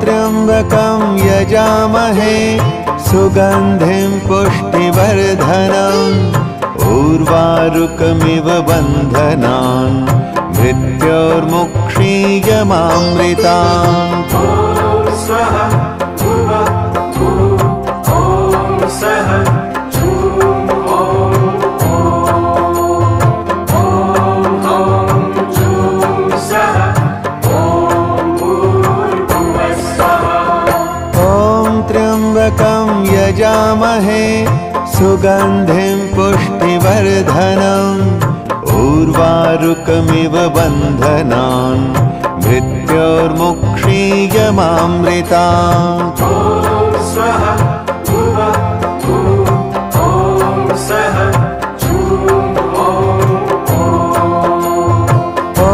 त्र्यम्बकं यजामहे सुगन्धिं पुष्टिवर्धनम् उर्वारुकमिव बन्धनान् मृत्योर्मुक्षीयमामृतान्। त्र्यम्बकं यजामहे सुगन्धिं पुष्टिवर्धनम् उर्वारुकमिव बन्धनान् मृत्योर्मुक्षीयमामृतान्। ॐ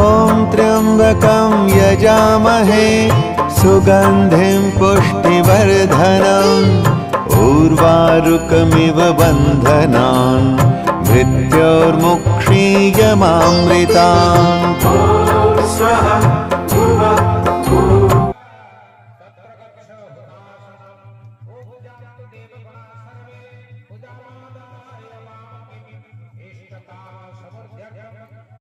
त्र्यम्बकं यजामहे सुगन्धिं पुष्टिवर्धनम् उर्वारुकमिव बन्धनान् मृत्योर्मुक्षीयमामृतान्।